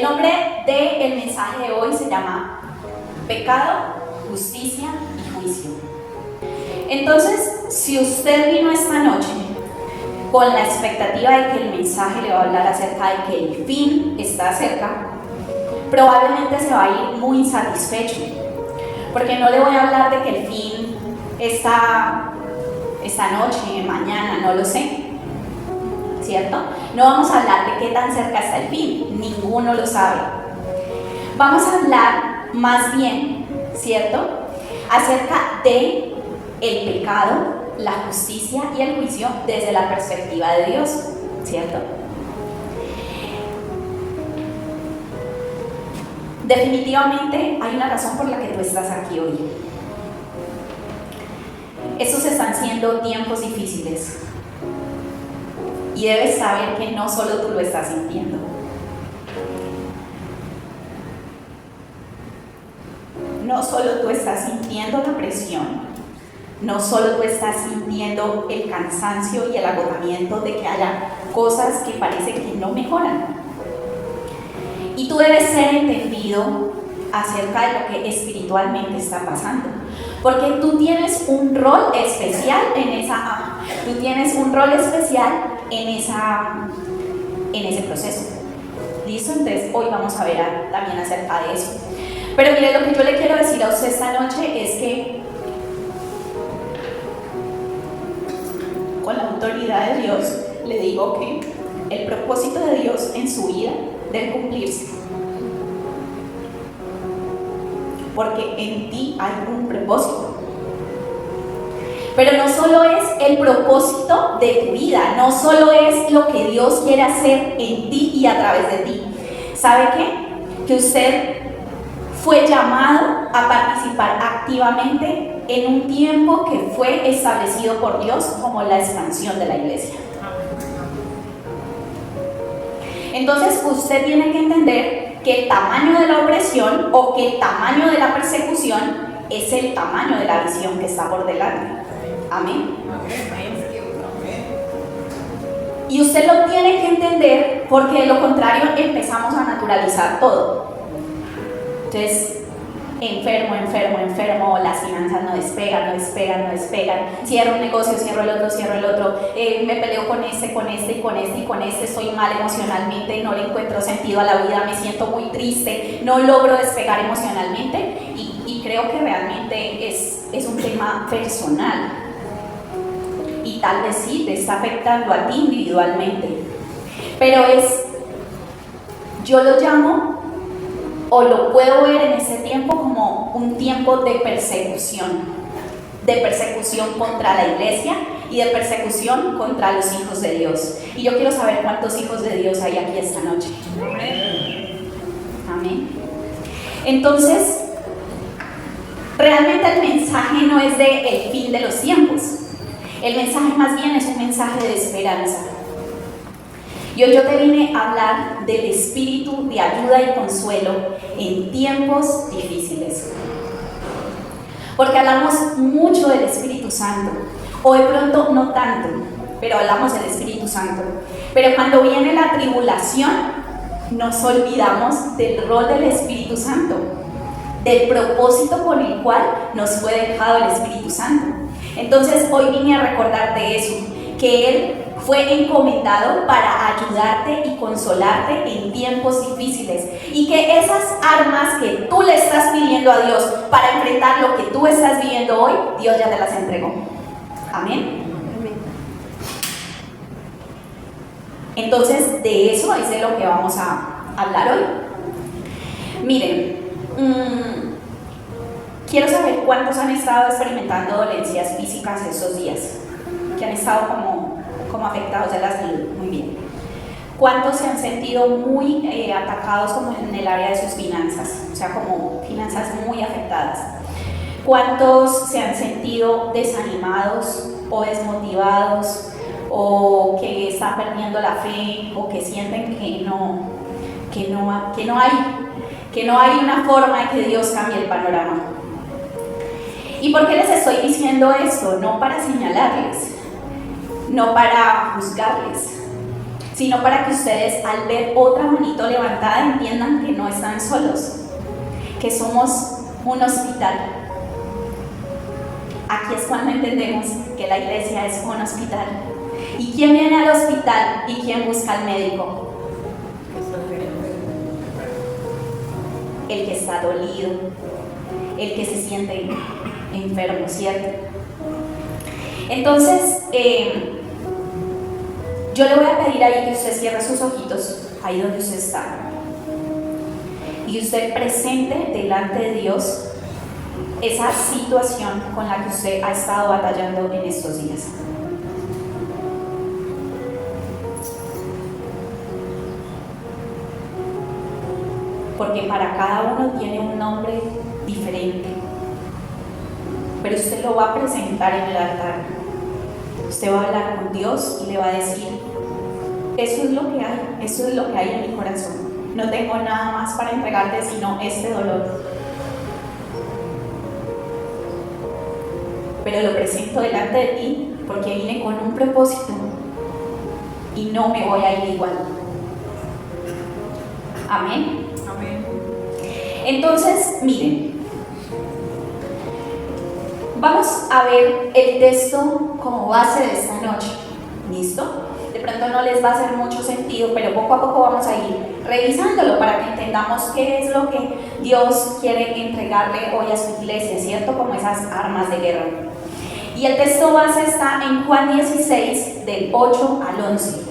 nombre del mensaje de hoy se llama Pecado, Justicia y Juicio. Entonces, si usted vino esta noche con la expectativa de que el mensaje le va a hablar acerca de que el fin está cerca, probablemente se va a ir muy insatisfecho, porque no le voy a hablar de que el fin está esta noche, mañana, no lo sé, ¿cierto? No vamos a hablar de qué tan cerca está el fin, ninguno lo sabe. Vamos a hablar más bien, ¿cierto?, acerca de el pecado, la justicia y el juicio desde la perspectiva de Dios, ¿cierto? Definitivamente hay una razón por la que tú estás aquí hoy. Estos están siendo tiempos difíciles y debes saber que no solo tú lo estás sintiendo. No solo tú estás sintiendo la presión, no solo tú estás sintiendo el cansancio y el agotamiento de que haya cosas que parece que no mejoran. Y tú debes ser entendido acerca de lo que espiritualmente está pasando, porque tú tienes un rol especial en ese proceso. ¿Listo? Entonces hoy vamos a ver también acerca de eso. Pero mire, lo que yo le quiero decir a usted esta noche es que con la autoridad de Dios le digo que el propósito de Dios en su vida debe cumplirse, porque en ti hay un propósito. Pero no solo es el propósito de tu vida, no solo es lo que Dios quiere hacer en ti y a través de ti. ¿Sabe qué? Que usted fue llamado a participar activamente en un tiempo que fue establecido por Dios como la expansión de la iglesia. Entonces usted tiene que entender que el tamaño de la opresión o que el tamaño de la persecución es el tamaño de la visión que está por delante. Amén. Y usted lo tiene que entender, porque de lo contrario empezamos a naturalizar todo. Entonces, enfermo, las finanzas no despegan, cierro un negocio, cierro el otro, me peleo con este, estoy mal emocionalmente, no le encuentro sentido a la vida, me siento muy triste, no logro despegar emocionalmente y creo que realmente es un tema personal y tal vez sí te está afectando a ti individualmente, pero yo lo llamo o lo puedo ver en ese tiempo como un tiempo de persecución contra la iglesia y de persecución contra los hijos de Dios. Y yo quiero saber cuántos hijos de Dios hay aquí esta noche. Amén. Entonces, realmente el mensaje no es de el fin de los tiempos. El mensaje más bien es un mensaje de esperanza. Y hoy yo te vine a hablar del espíritu de ayuda y consuelo en tiempos difíciles. Porque hablamos mucho del Espíritu Santo, o de pronto no tanto, pero hablamos del Espíritu Santo. Pero cuando viene la tribulación, nos olvidamos del rol del Espíritu Santo, del propósito por el cual nos fue dejado el Espíritu Santo. Entonces hoy vine a recordarte eso, que Él fue encomendado para ayudarte y consolarte en tiempos difíciles, y que esas armas que tú le estás pidiendo a Dios para enfrentar lo que tú estás viviendo hoy, Dios ya te las entregó. Amén. Entonces de eso es de lo que vamos a hablar hoy. Miren, quiero saber cuántos han estado experimentando dolencias físicas estos días, que han estado como afectados de la salud. Muy bien. ¿Cuántos se han sentido muy atacados como en el área de sus finanzas? O sea, como finanzas muy afectadas. ¿Cuántos se han sentido desanimados o desmotivados, o que están perdiendo la fe, o que sienten que no hay una forma de que Dios cambie el panorama? ¿Y por qué les estoy diciendo esto? No para señalarles, no para juzgarles, sino para que ustedes al ver otra manito levantada entiendan que no están solos, que somos un hospital. Aquí es cuando entendemos que la iglesia es un hospital. ¿Y quién viene al hospital y quién busca al médico? El que está dolido, el que se siente enfermo, ¿cierto? Entonces, yo le voy a pedir ahí que usted cierre sus ojitos, ahí donde usted está, y usted presente delante de Dios esa situación con la que usted ha estado batallando en estos días. Porque para cada uno tiene un nombre diferente, pero usted lo va a presentar en el altar. Usted va a hablar con Dios y le va a decir: eso es lo que hay, eso es lo que hay en mi corazón. No tengo nada más para entregarte sino este dolor. Pero lo presento delante de ti porque vine con un propósito y no me voy a ir igual. Amén. Amén. Entonces, miren, vamos a ver el texto como base de esta noche. ¿Listo? De pronto no les va a hacer mucho sentido, pero poco a poco vamos a ir revisándolo para que entendamos qué es lo que Dios quiere entregarle hoy a su iglesia, ¿cierto? Como esas armas de guerra. Y el texto base está en Juan 16, del 8 al 11.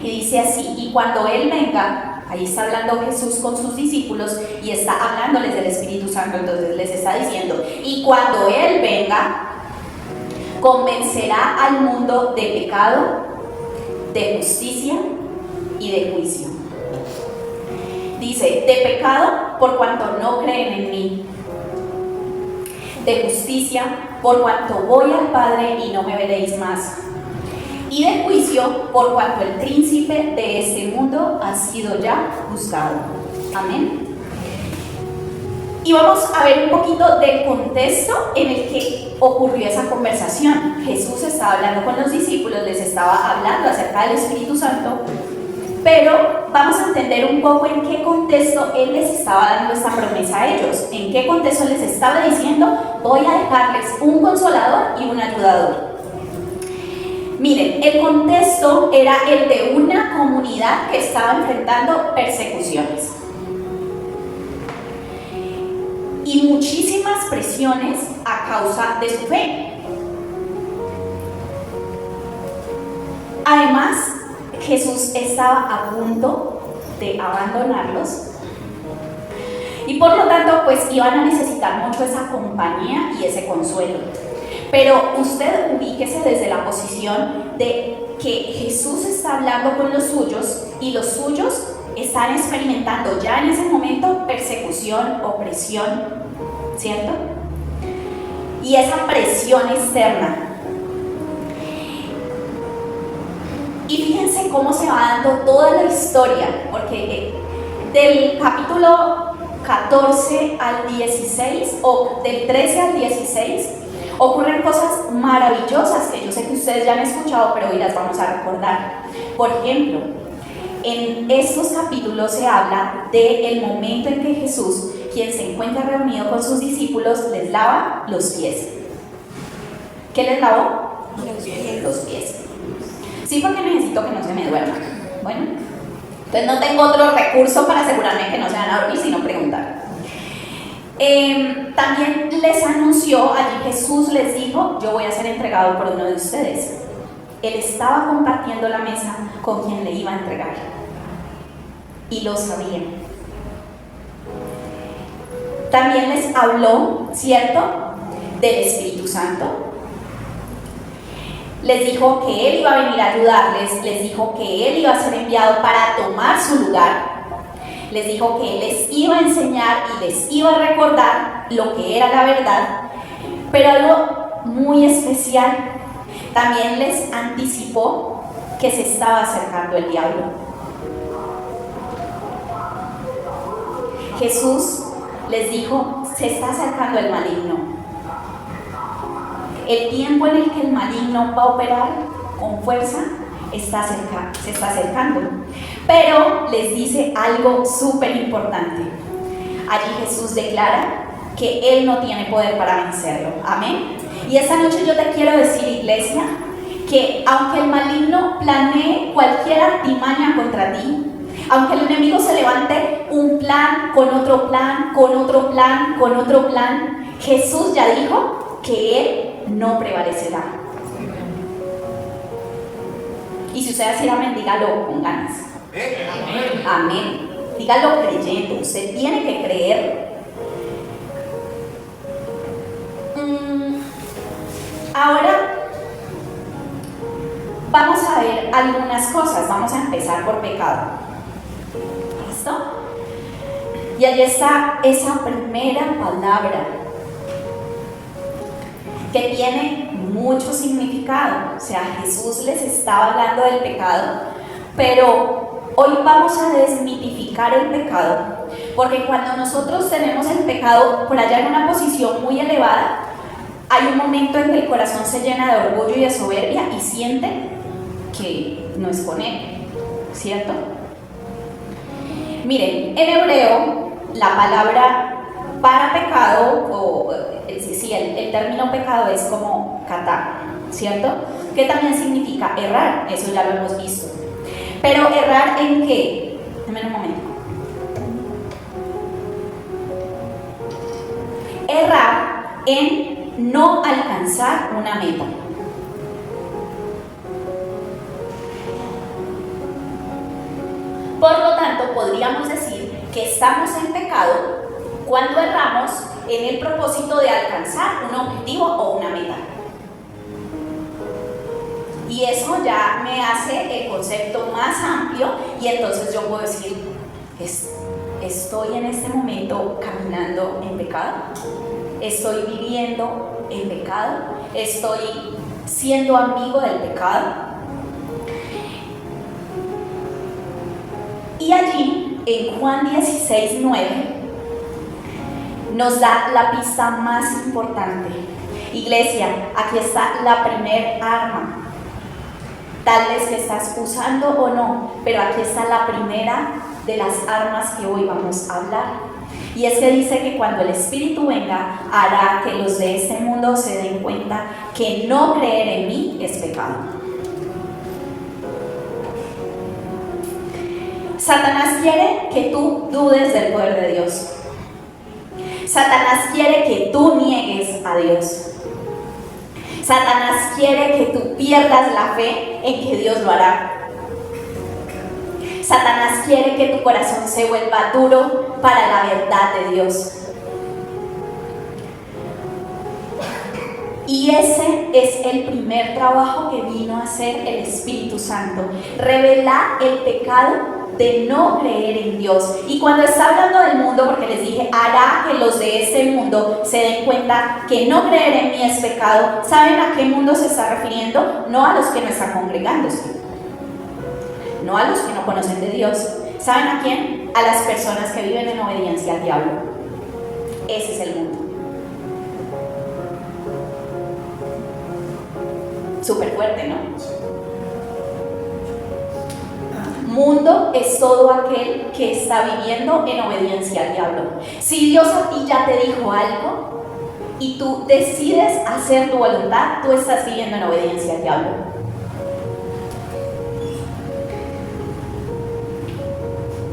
Y dice así: y cuando Él venga, ahí está hablando Jesús con sus discípulos y está hablándoles del Espíritu Santo, entonces les está diciendo: y cuando Él venga, convencerá al mundo de pecado, de justicia y de juicio. Dice: de pecado, por cuanto no creen en mí; de justicia, por cuanto voy al Padre y no me veréis más; y de juicio, por cuanto el príncipe de este mundo ha sido ya juzgado. Amén. Y vamos a ver un poquito del contexto en el que ocurrió esa conversación. Jesús estaba hablando con los discípulos, les estaba hablando acerca del Espíritu Santo, pero vamos a entender un poco en qué contexto Él les estaba dando esta promesa a ellos, en qué contexto les estaba diciendo: voy a dejarles un consolador y un ayudador. Miren, el contexto era el de una comunidad que estaba enfrentando persecuciones y muchísimas presiones a causa de su fe. Además, Jesús estaba a punto de abandonarlos y por lo tanto pues iban a necesitar mucho esa compañía y ese consuelo. Pero usted ubíquese desde la posición de que Jesús está hablando con los suyos y los suyos están experimentando ya en ese momento persecución, opresión, ¿cierto? Y esa presión externa. Y fíjense cómo se va dando toda la historia, porque del capítulo 14 al 16, o del 13 al 16, ocurren cosas maravillosas que yo sé que ustedes ya han escuchado, pero hoy las vamos a recordar. Por ejemplo, en estos capítulos se habla del momento en que Jesús, quien se encuentra reunido con sus discípulos, les lava los pies. ¿Qué les lavó? Los pies. Sí, porque necesito que no se me duerma. Bueno, entonces no tengo otro recurso para asegurarme que no se van a dormir, sino preguntar. También les anunció, allí Jesús les dijo: yo voy a ser entregado por uno de ustedes. Él estaba compartiendo la mesa con quien le iba a entregar y lo sabían. También les habló, ¿cierto?, del Espíritu Santo. Les dijo que Él iba a venir a ayudarles, les dijo que Él iba a ser enviado para tomar su lugar. Les dijo que Él les iba a enseñar y les iba a recordar lo que era la verdad, pero algo muy especial, también les anticipó que se estaba acercando el diablo. Jesús les dijo: se está acercando el maligno. El tiempo en el que el maligno va a operar con fuerza se está acercando. Pero les dice algo súper importante. Allí Jesús declara que Él no tiene poder para vencerlo. Amén. Y esta noche yo te quiero decir, iglesia, que aunque el maligno planee cualquier artimaña contra ti, aunque el enemigo se levante un plan, con otro plan, con otro plan, con otro plan, Jesús ya dijo que Él no prevalecerá. Y si usted decir amén, dígalo con ganas. Amén. Dígalo creyendo. Usted tiene que creer. Ahora vamos a ver algunas cosas. Vamos a empezar por pecado. ¿Listo? Y allí está esa primera palabra que tiene mucho significado. O sea, Jesús les estaba hablando del pecado, pero hoy vamos a desmitificar el pecado, porque cuando nosotros tenemos el pecado por allá en una posición muy elevada, hay un momento en que el corazón se llena de orgullo y de soberbia y siente que no es con Él, ¿cierto? Miren, en hebreo la palabra para pecado, el término pecado es como kata, ¿cierto? Que también significa errar, eso ya lo hemos visto. Pero errar en qué? Dame un momento. Errar en no alcanzar una meta. Por lo tanto, podríamos decir que estamos en pecado cuando erramos en el propósito de alcanzar un objetivo o una meta. Y eso ya me hace el concepto más amplio y entonces yo puedo decir, ¿estoy en este momento caminando en pecado? ¿Estoy viviendo en pecado? ¿Estoy siendo amigo del pecado? Y allí, en Juan 16:9, nos da la pista más importante. Iglesia, aquí está la primer arma. Tal vez que estás usando o no, pero aquí está la primera de las armas que hoy vamos a hablar. Y es que dice que cuando el Espíritu venga, hará que los de este mundo se den cuenta que no creer en mí es pecado. Satanás quiere que tú dudes del poder de Dios. Satanás quiere que tú niegues a Dios. Satanás quiere que tú pierdas la fe en que Dios lo hará. Satanás quiere que tu corazón se vuelva duro para la verdad de Dios. Y ese es el primer trabajo que vino a hacer el Espíritu Santo: revelar el pecado de no creer en Dios. Y cuando está hablando del mundo, porque les dije, hará que los de este mundo se den cuenta que no creer en mí es pecado, ¿saben a qué mundo se está refiriendo? No a los que no están congregándose, no a los que no conocen de Dios. ¿Saben a quién? A las personas que viven en obediencia al diablo. Ese es el mundo. Súper fuerte, ¿no? Mundo es todo aquel que está viviendo en obediencia al diablo. Si Dios a ti ya te dijo algo y tú decides hacer tu voluntad, tú estás viviendo en obediencia al diablo.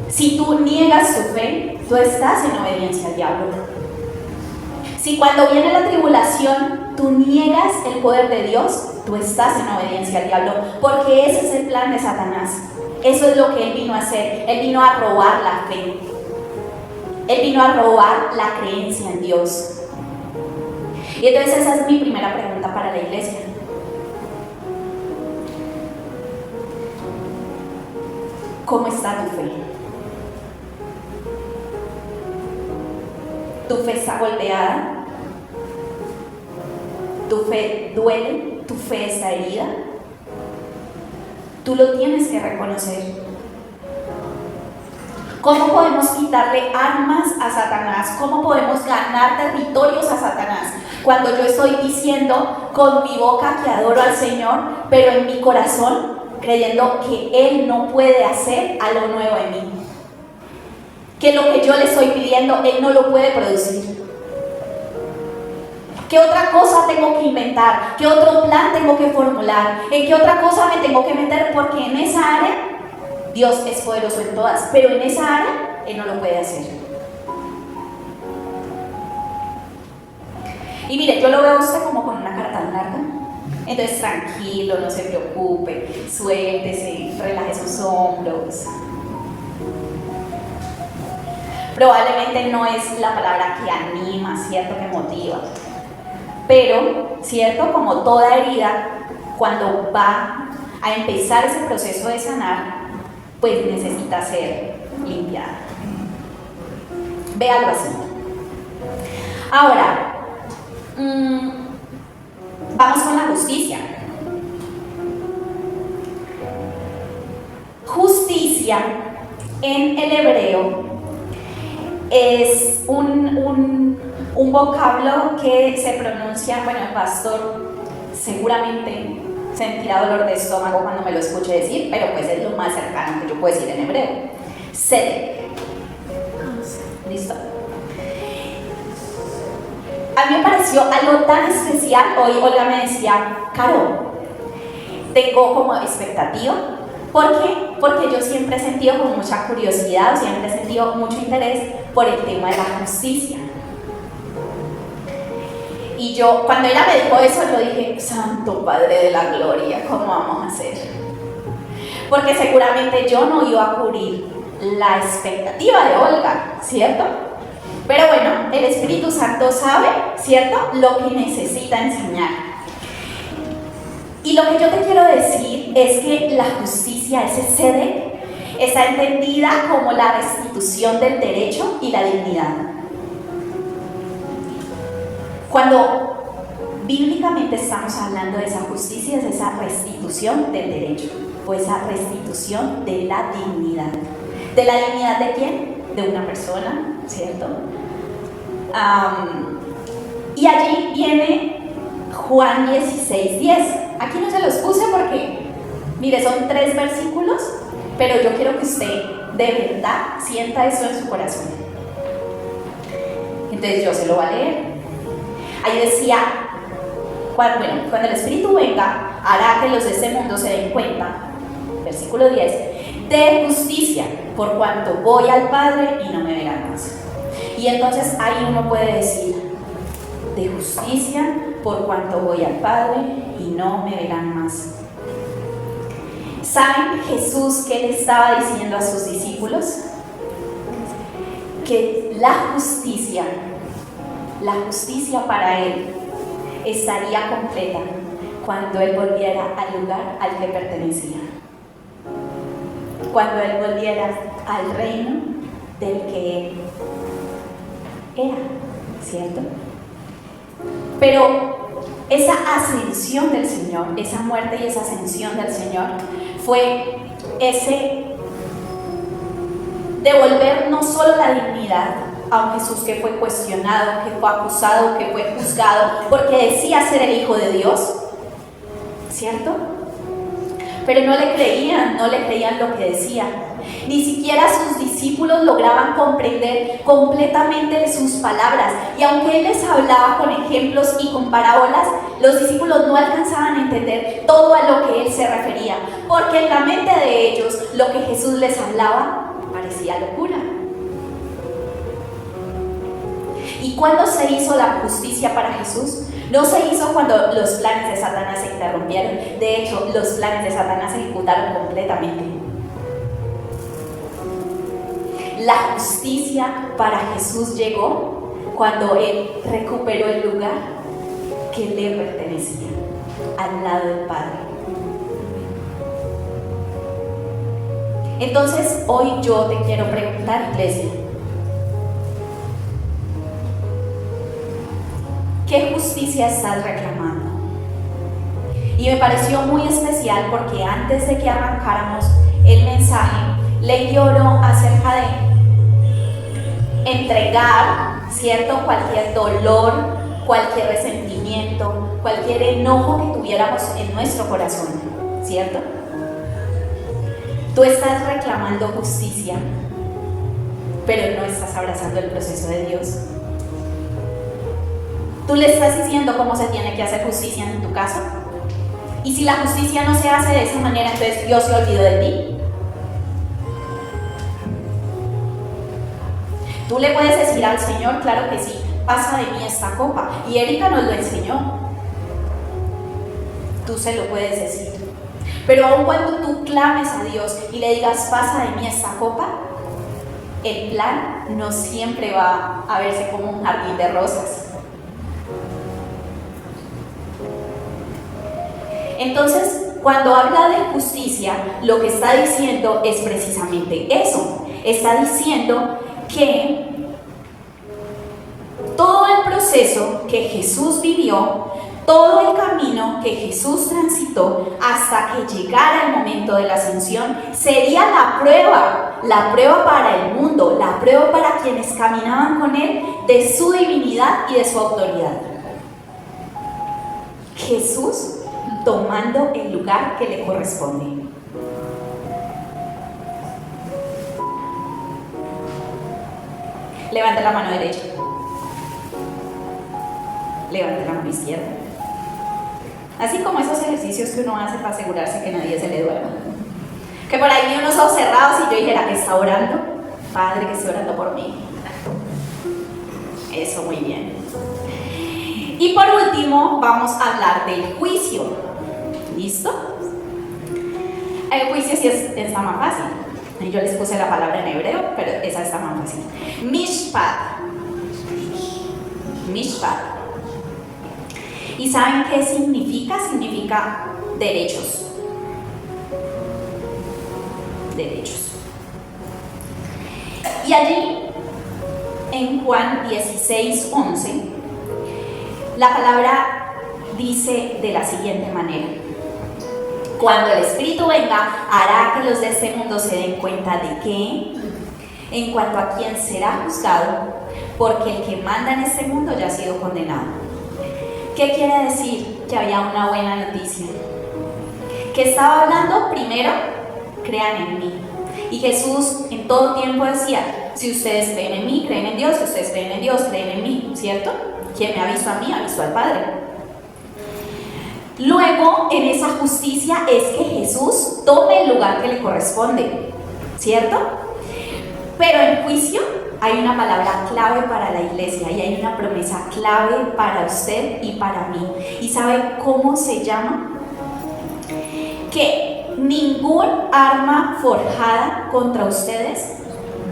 Si tú niegas tu fe, tú estás en obediencia al diablo. Si cuando viene la tribulación tú niegas el poder de Dios, tú estás en obediencia al diablo, porque ese es el plan de Satanás. Eso es lo que él vino a hacer. Él vino a robar la fe. Él vino a robar la creencia en Dios. Y entonces esa es mi primera pregunta para la iglesia. ¿Cómo está tu fe? ¿Tu fe está golpeada? ¿Tu fe duele? ¿Tu fe está herida? Tú lo tienes que reconocer. ¿Cómo podemos quitarle armas a Satanás? ¿Cómo podemos ganar territorios a Satanás? Cuando yo estoy diciendo con mi boca que adoro al Señor, pero en mi corazón creyendo que Él no puede hacer algo nuevo en mí. Que lo que yo le estoy pidiendo, Él no lo puede producir. ¿Qué otra cosa tengo que inventar? ¿Qué otro plan tengo que formular? ¿En qué otra cosa me tengo que meter? Porque en esa área, Dios es poderoso en todas, pero en esa área, Él no lo puede hacer. Y mire, yo lo veo a usted como con una cara tan larga. Entonces, tranquilo, no se preocupe, suéltese, relaje sus hombros. Probablemente no es la palabra que anima, ¿cierto? Que motiva. Pero, ¿cierto? Como toda herida, cuando va a empezar ese proceso de sanar, pues necesita ser limpiada. Véalo así. Ahora, vamos con la justicia. Justicia en el hebreo es un vocablo que se pronuncia, bueno, el pastor seguramente sentirá dolor de estómago cuando me lo escuche decir, pero pues es lo más cercano que yo puedo decir en hebreo. Tzedek. ¿Listo? A mí me pareció algo tan especial. Hoy Olga me decía, Caro, tengo como expectativa. ¿Por qué? Porque yo siempre he sentido como mucha curiosidad, siempre he sentido mucho interés por el tema de la justicia. Y yo, cuando ella me dijo eso, yo dije, Santo Padre de la Gloria, ¿cómo vamos a hacer? Porque seguramente yo no iba a cubrir la expectativa de Olga, ¿cierto? Pero bueno, el Espíritu Santo sabe, ¿cierto?, lo que necesita enseñar. Y lo que yo te quiero decir es que la justicia, ese tzedek, está entendida como la restitución del derecho y la dignidad. Cuando bíblicamente estamos hablando de esa justicia, es esa restitución del derecho o esa restitución de la dignidad. ¿De la dignidad de quién? De una persona, ¿cierto? Y allí viene Juan 16:10. Aquí no se los puse porque, mire, son 3 versículos, pero yo quiero que usted de verdad sienta eso en su corazón. Entonces yo se lo voy a leer. Ahí decía, cuando el Espíritu venga, hará que los de este mundo se den cuenta, versículo 10, de justicia, por cuanto voy al Padre y no me verán más. Y entonces ahí uno puede decir, de justicia, por cuanto voy al Padre y no me verán más. ¿Saben Jesús qué le estaba diciendo a sus discípulos? Que la justicia para Él estaría completa cuando Él volviera al lugar al que pertenecía. Cuando Él volviera al reino del que Él era, ¿cierto? Pero esa ascensión del Señor, esa muerte y esa ascensión del Señor fue ese devolver no solo la dignidad a un Jesús que fue cuestionado, que fue acusado, que fue juzgado porque decía ser el Hijo de Dios, ¿cierto? Pero no le creían lo que decía. Ni siquiera sus discípulos lograban comprender completamente sus palabras. Y aunque Él les hablaba con ejemplos y con parábolas, los discípulos no alcanzaban a entender todo a lo que Él se refería. Porque en la mente de ellos, lo que Jesús les hablaba parecía locura. ¿Y cuándo se hizo la justicia para Jesús? No se hizo cuando los planes de Satanás se interrumpieron. De hecho, los planes de Satanás se ejecutaron completamente. La justicia para Jesús llegó cuando Él recuperó el lugar que le pertenecía, al lado del Padre. Entonces, hoy yo te quiero preguntar, iglesia, ¿qué justicia estás reclamando? Y me pareció muy especial porque antes de que arrancáramos el mensaje, Lady oró acerca de entregar, ¿cierto?, cualquier dolor, cualquier resentimiento, cualquier enojo que tuviéramos en nuestro corazón, ¿cierto? Tú estás reclamando justicia, pero no estás abrazando el proceso de Dios. Tú le estás diciendo cómo se tiene que hacer justicia en tu casa. Y si la justicia no se hace de esa manera, entonces Dios se olvidó de ti. Tú le puedes decir al Señor, claro que sí, pasa de mí esta copa. Y Erika nos lo enseñó. Tú se lo puedes decir. Pero aun cuando tú clames a Dios y le digas, pasa de mí esta copa, el plan no siempre va a verse como un jardín de rosas. Entonces, cuando habla de justicia, lo que está diciendo es precisamente eso. Está diciendo que todo el proceso que Jesús vivió, todo el camino que Jesús transitó hasta que llegara el momento de la ascensión, sería la prueba para el mundo, la prueba para quienes caminaban con Él de su divinidad y de su autoridad. Jesús tomando el lugar que le corresponde. Levanta la mano derecha. Levanta la mano izquierda. Así como esos ejercicios que uno hace para asegurarse que nadie se le duerma. Que por ahí vi unos ojos cerrados y yo dijera, ¿está orando? Padre, que esté orando por mí. Eso, muy bien. Y por último, vamos a hablar del juicio. ¿Listo? El juicio sí está más fácil. Yo les puse la palabra en hebreo, pero esa está más fácil. Mishpat. Mishpat. ¿Y saben qué significa? Significa derechos. Derechos. Y allí, en Juan 16:11, la palabra dice de la siguiente manera: cuando el Espíritu venga, hará que los de este mundo se den cuenta de que, en cuanto a quién será juzgado, porque el que manda en este mundo ya ha sido condenado. ¿Qué quiere decir? Que había una buena noticia. Que estaba hablando, primero, crean en mí. Y Jesús en todo tiempo decía, si ustedes creen en mí, creen en Dios. Si ustedes creen en Dios, creen en mí, ¿cierto? Quien me ha visto a mí, ha visto al Padre. Luego, en esa justicia es que Jesús tome el lugar que le corresponde, ¿cierto? Pero en juicio hay una palabra clave para la iglesia y hay una promesa clave para usted y para mí. ¿Y sabe cómo se llama? Que ningún arma forjada contra ustedes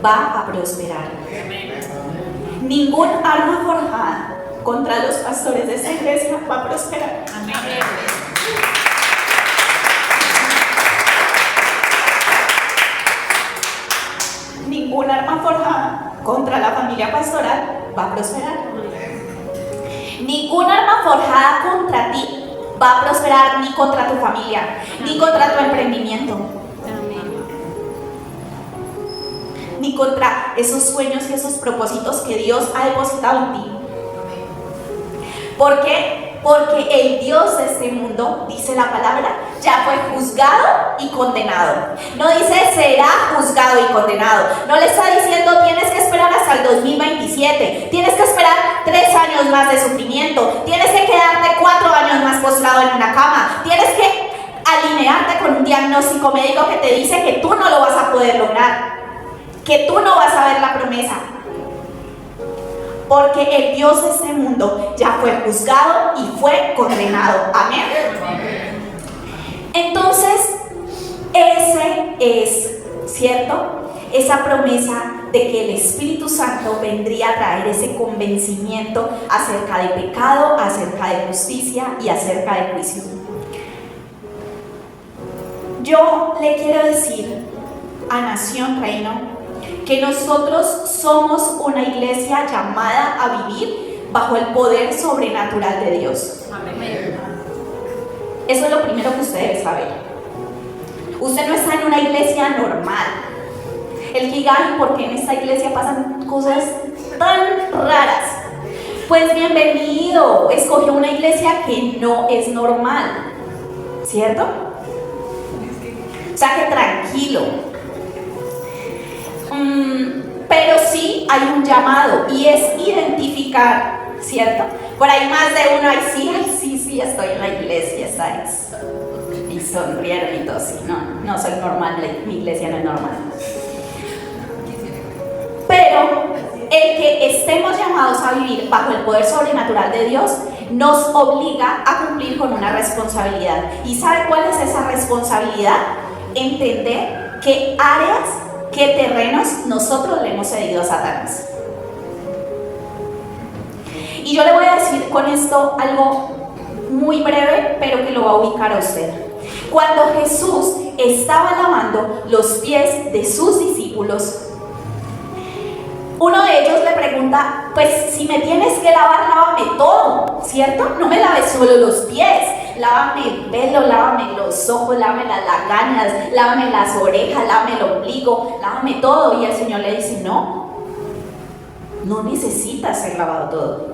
va a prosperar. Ningún arma forjada contra los pastores de esta iglesia va a prosperar. Amén. Ningún arma forjada contra la familia pastoral va a prosperar. Ningún arma forjada contra ti va a prosperar, ni contra tu familia, ni contra tu emprendimiento, ni contra esos sueños y esos propósitos que Dios ha depositado en ti. ¿Por qué? Porque el Dios de este mundo, dice la palabra, ya fue juzgado y condenado. No dice será juzgado y condenado. No le está diciendo tienes que esperar hasta el 2027. Tienes que esperar 3 años más de sufrimiento. Tienes que quedarte 4 años más postrado en una cama. Tienes que alinearte con un diagnóstico médico que te dice que tú no lo vas a poder lograr, que tú no vas a ver la promesa. Porque el Dios de este mundo ya fue juzgado y fue condenado. Amén. Entonces, ese es, ¿cierto? Esa promesa de que el Espíritu Santo vendría a traer ese convencimiento acerca de pecado, acerca de justicia y acerca de juicio. Yo le quiero decir a Nación Reino que nosotros somos una iglesia llamada a vivir bajo el poder sobrenatural de Dios. Amén. Eso es lo primero que usted debe saber. Usted no está en una iglesia normal. El que diga, ay, ¿por qué en esta iglesia pasan cosas tan raras? Pues bienvenido, escogió una iglesia que no es normal, ¿cierto? sea que tranquilo. Pero sí hay un llamado y es identificar, ¿cierto? Por ahí más de uno, sí, estoy en la iglesia, ¿sabes? Y sonrieron y todo, sí, no soy normal, mi iglesia no es normal. Pero el que estemos llamados a vivir bajo el poder sobrenatural de Dios nos obliga a cumplir con una responsabilidad. ¿Y sabe cuál es esa responsabilidad? Entender qué áreas, qué terrenos nosotros le hemos cedido a Satanás. Y yo le voy a decir con esto algo muy breve, pero que lo va a ubicar a usted. Cuando Jesús estaba lavando los pies de sus discípulos, uno de ellos le pregunta, pues si me tienes que lavar, lávame todo, ¿cierto? No me laves solo los pies, lávame el pelo, lávame los ojos, lávame las lagañas, lávame las orejas, lávame el ombligo, lávame todo. Y el Señor le dice, no necesitas ser lavado todo.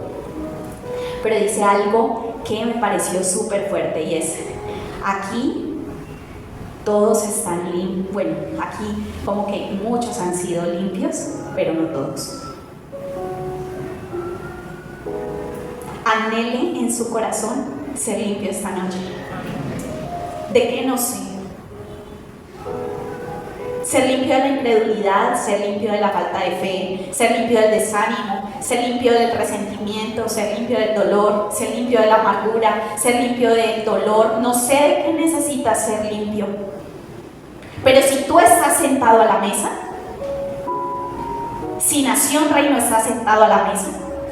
Pero dice algo que me pareció súper fuerte y es, aquí todos están limpios, bueno, aquí como que muchos han sido limpios, pero no todos. Anhele en su corazón ser limpio esta noche. ¿De qué no sé? Ser limpio de la incredulidad, ser limpio de la falta de fe, ser limpio del desánimo, ser limpio del resentimiento, ser limpio del dolor, ser limpio de la amargura, ser limpio del dolor. No sé de qué necesitas ser limpio. Pero si tú estás sentado a la mesa, si Nación Reino está sentado a la mesa,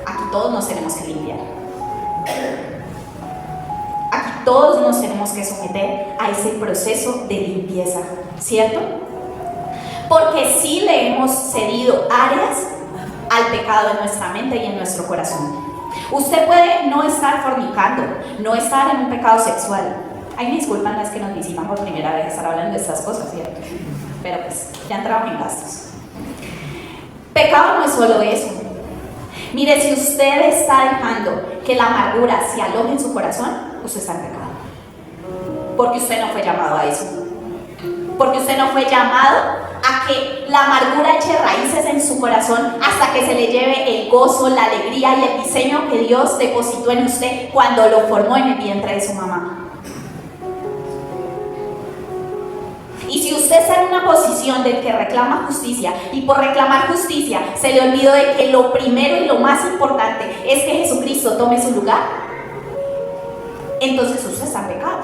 aquí todos nos tenemos que limpiar. Aquí todos nos tenemos que someter a ese proceso de limpieza, ¿cierto? Porque sí le hemos cedido áreas al pecado en nuestra mente y en nuestro corazón. Usted puede no estar fornicando, no estar en un pecado sexual. Ay, me disculpan las que nos visitan por primera vez estar hablando de estas cosas, ¿cierto? Pero pues, ya entramos en gastos. Pecado no es solo eso. Mire, si usted está dejando que la amargura se aloje en su corazón, usted está en pecado. Porque usted no fue llamado a eso. Porque usted no fue llamado a que la amargura eche raíces en su corazón hasta que se le lleve el gozo, la alegría y el diseño que Dios depositó en usted cuando lo formó en el vientre de su mamá. Y si usted está en una posición del que reclama justicia y por reclamar justicia se le olvidó de que lo primero y lo más importante es que Jesucristo tome su lugar, entonces usted está en pecado.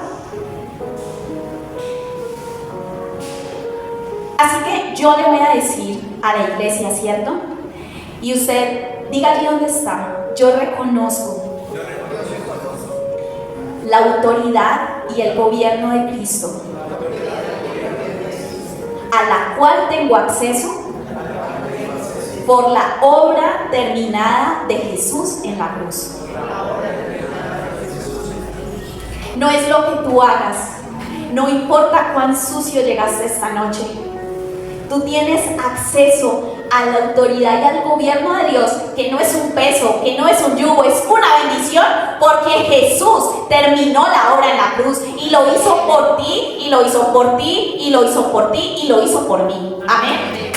Así que yo le voy a decir a la iglesia, ¿cierto? Y usted diga allí donde está, yo reconozco la autoridad y el gobierno de Cristo, a la cual tengo acceso por la obra terminada de Jesús en la cruz. No es lo que tú hagas, no importa cuán sucio llegaste esta noche, tú tienes acceso a la autoridad y al gobierno de Dios, que no es un peso, que no es un yugo, es una bendición, porque Jesús terminó la obra en la cruz y lo hizo por ti, y lo hizo por ti, y lo hizo por ti, y lo hizo por mí. Amén.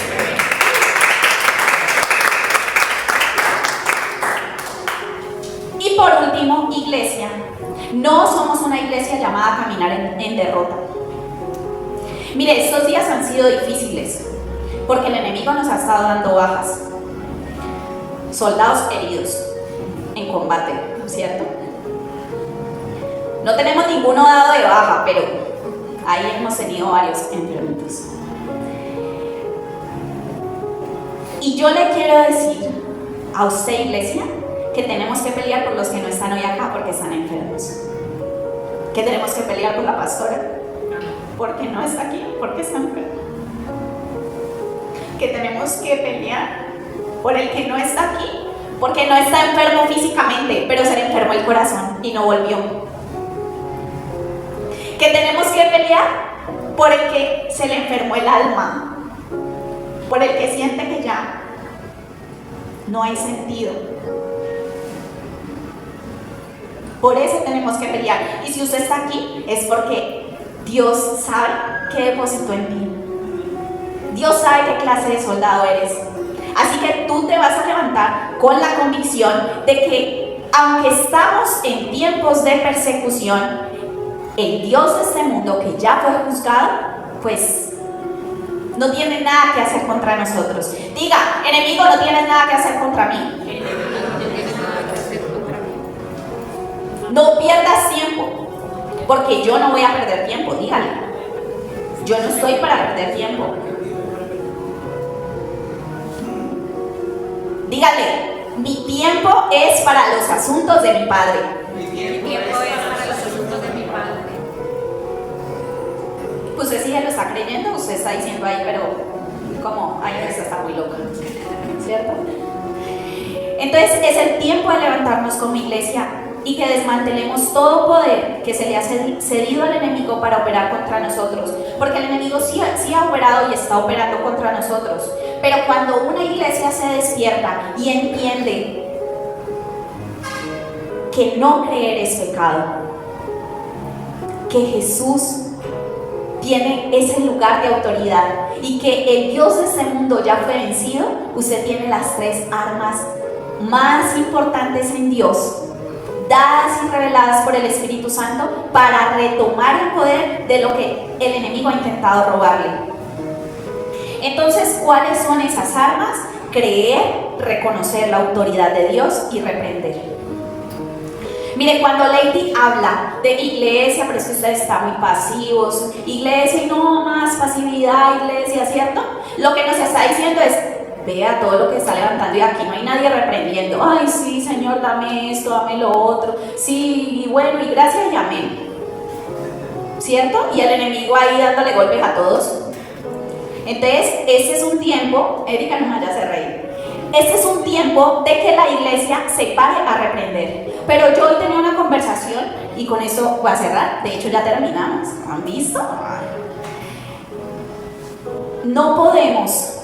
Y por último, iglesia, no somos una iglesia llamada a caminar en derrota. Mire, estos días han sido difíciles porque el enemigo nos ha estado dando bajas, soldados heridos en combate, ¿cierto? No tenemos ninguno dado de baja, pero ahí hemos tenido varios enfermitos. Y yo le quiero decir a usted, iglesia, que tenemos que pelear por los que no están hoy acá porque están enfermos. Que tenemos que pelear por la pastora porque no está aquí, porque está enfermo. Que tenemos que pelear por el que no está aquí, porque no está enfermo físicamente, pero se le enfermó el corazón y no volvió. Que tenemos que pelear por el que se le enfermó el alma, por el que siente que ya no hay sentido. Por eso tenemos que pelear. Y si usted está aquí, es porque Dios sabe qué depositó en ti. Dios sabe qué clase de soldado eres. Así que tú te vas a levantar con la convicción de que aunque estamos en tiempos de persecución, el Dios de este mundo que ya fue juzgado, pues no tiene nada que hacer contra nosotros. Diga, enemigo, no tienes nada que hacer contra mí. No pierdas tiempo, porque yo no voy a perder tiempo, dígale. Yo no estoy para perder tiempo. Dígale, mi tiempo es para los asuntos de mi Padre. Mi tiempo es para los asuntos de mi Padre. Usted sí se lo está creyendo, usted está diciendo ahí, pero como, ay, esta está muy loca, ¿cierto? Entonces es el tiempo de levantarnos como iglesia y que desmantelemos todo poder que se le ha cedido al enemigo para operar contra nosotros, porque el enemigo sí ha operado y está operando contra nosotros, pero cuando una iglesia se despierta y entiende que no creer es pecado, que Jesús tiene ese lugar de autoridad y que el Dios de este mundo ya fue vencido, usted tiene las 3 armas más importantes en Dios, dadas y reveladas por el Espíritu Santo para retomar el poder de lo que el enemigo ha intentado robarle. Entonces, ¿cuáles son esas armas? Creer, reconocer la autoridad de Dios y reprender. Mire, cuando Lady habla de iglesia, pero es que ustedes están muy pasivos, iglesia y no más pasividad, iglesia, ¿cierto? Lo que nos está diciendo es, vea todo lo que está levantando y aquí no hay nadie reprendiendo. Ay, sí, Señor, dame esto, dame lo otro. Sí, y bueno, y gracias y amén. ¿Cierto? Y el enemigo ahí dándole golpes a todos. Entonces, este es un tiempo, Erika, no me vayas a reír. Este es un tiempo de que la iglesia se pare a reprender. Pero yo hoy tenía una conversación y con eso voy a cerrar. De hecho, ya terminamos. ¿Han visto? No podemos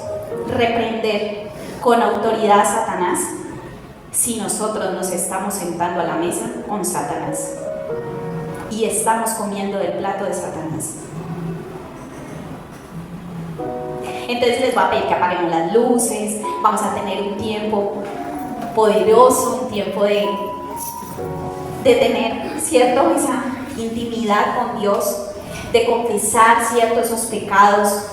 reprender con autoridad a Satanás si nosotros nos estamos sentando a la mesa con Satanás y estamos comiendo del plato de Satanás. Entonces les voy a pedir que apaguemos las luces, vamos a tener un tiempo poderoso, un tiempo de tener, ¿cierto?, esa intimidad con Dios, de confesar, ¿cierto?, esos pecados,